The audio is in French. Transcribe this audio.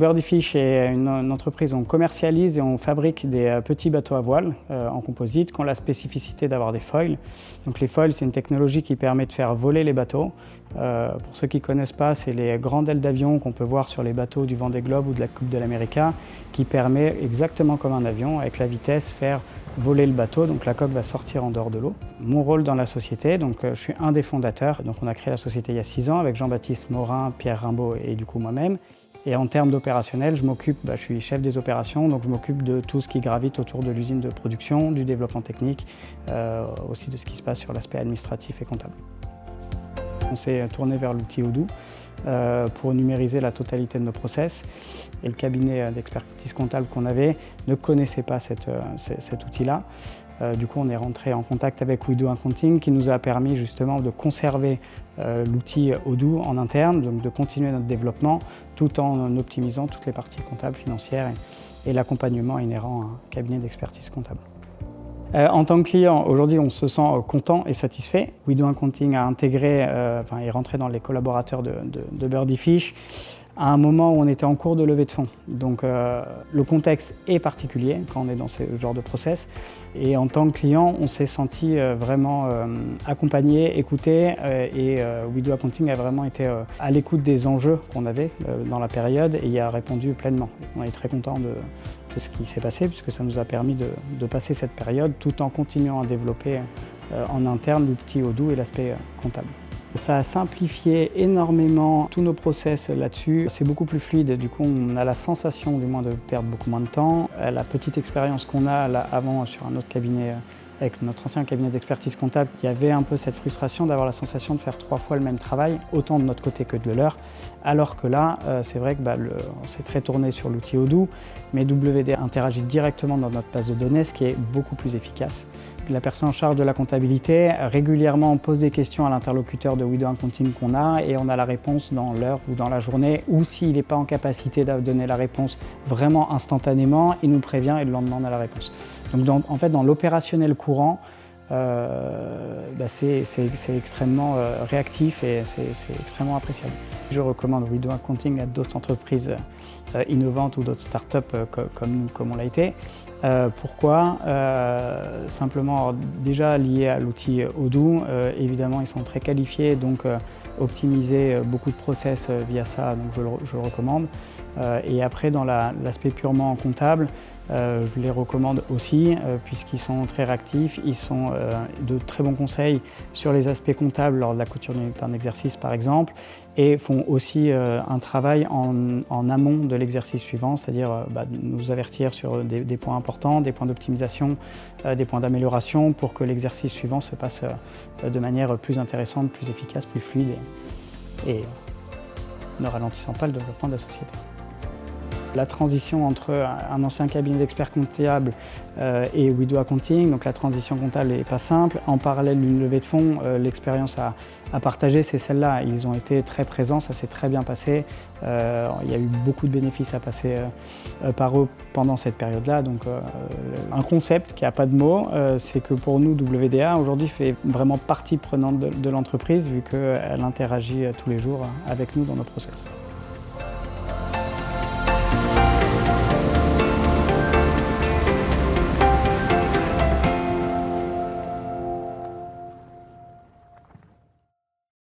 Birdie Fish est une entreprise où on commercialise et on fabrique des petits bateaux à voile en composite qui ont la spécificité d'avoir des foils. Donc les foils, c'est une technologie qui permet de faire voler les bateaux. Pour ceux qui ne connaissent pas, c'est les grandes ailes d'avion qu'on peut voir sur les bateaux du Vendée Globe ou de la Coupe de l'America qui permet, exactement comme un avion, avec la vitesse, faire voler le bateau, donc la coque va sortir en dehors de l'eau. Mon rôle dans la société, donc je suis un des fondateurs, donc on a créé la société il y a 6 ans avec Jean-Baptiste Morin, Pierre Rimbaud et du coup moi-même. Et en termes d'opérationnel, je suis chef des opérations, donc je m'occupe de tout ce qui gravite autour de l'usine de production, du développement technique, aussi de ce qui se passe sur l'aspect administratif et comptable. On s'est tourné vers l'outil Odoo pour numériser la totalité de nos process. Et le cabinet d'expertise comptable qu'on avait ne connaissait pas cet outil-là. Du coup, on est rentré en contact avec We Do Accounting qui nous a permis justement de conserver l'outil Odoo en interne, donc de continuer notre développement tout en optimisant toutes les parties comptables, financières et l'accompagnement inhérent à un cabinet d'expertise comptable. En tant que client, aujourd'hui, on se sent content et satisfait. We Do Accounting a intégré, est rentré dans les collaborateurs de Birdie Fish à un moment où on était en cours de levée de fonds. Donc le contexte est particulier quand on est dans ce genre de process. Et en tant que client, on s'est senti vraiment accompagné, écouté et We Do Accounting a vraiment été à l'écoute des enjeux qu'on avait dans la période et y a répondu pleinement. On est très content de ce qui s'est passé puisque ça nous a permis de passer cette période tout en continuant à développer en interne l'outil Odoo et l'aspect comptable. Ça a simplifié énormément tous nos process là-dessus. C'est beaucoup plus fluide, du coup on a la sensation du moins de perdre beaucoup moins de temps. La petite expérience qu'on a là, avant sur un autre cabinet, avec notre ancien cabinet d'expertise comptable, qui avait un peu cette frustration d'avoir la sensation de faire 3 fois le même travail, autant de notre côté que de leur. Alors que là, c'est vrai que on s'est très tourné sur l'outil Odoo, mais WD interagit directement dans notre base de données, ce qui est beaucoup plus efficace. La personne en charge de la comptabilité régulièrement pose des questions à l'interlocuteur de We Do Accounting qu'on a et on a la réponse dans l'heure ou dans la journée, ou s'il n'est pas en capacité de donner la réponse vraiment instantanément, il nous prévient et le lendemain on a la réponse. Donc en fait dans l'opérationnel courant, c'est extrêmement réactif et c'est extrêmement appréciable. Je recommande We Do Accounting à d'autres entreprises innovantes ou d'autres startups comme on l'a été. Pourquoi simplement déjà lié à l'outil Odoo, évidemment ils sont très qualifiés, donc optimiser beaucoup de process via ça, donc je le recommande. Et après dans l'aspect purement comptable, je les recommande aussi puisqu'ils sont très réactifs, ils sont de très bons conseils sur les aspects comptables lors de la clôture d'un exercice par exemple et font aussi un travail en amont de l'exercice suivant, c'est-à-dire nous avertir sur des points importants, des points d'optimisation, des points d'amélioration pour que l'exercice suivant se passe de manière plus intéressante, plus efficace, plus fluide et ne ralentissant pas le développement de la société. La transition entre un ancien cabinet d'experts comptables et We Do Accounting, donc la transition comptable n'est pas simple. En parallèle d'une levée de fonds, l'expérience à partager, c'est celle-là. Ils ont été très présents, ça s'est très bien passé. Il y a eu beaucoup de bénéfices à passer par eux pendant cette période-là. Donc un concept qui n'a pas de mots, c'est que pour nous, WDA aujourd'hui fait vraiment partie prenante de l'entreprise vu qu'elle interagit tous les jours avec nous dans nos process.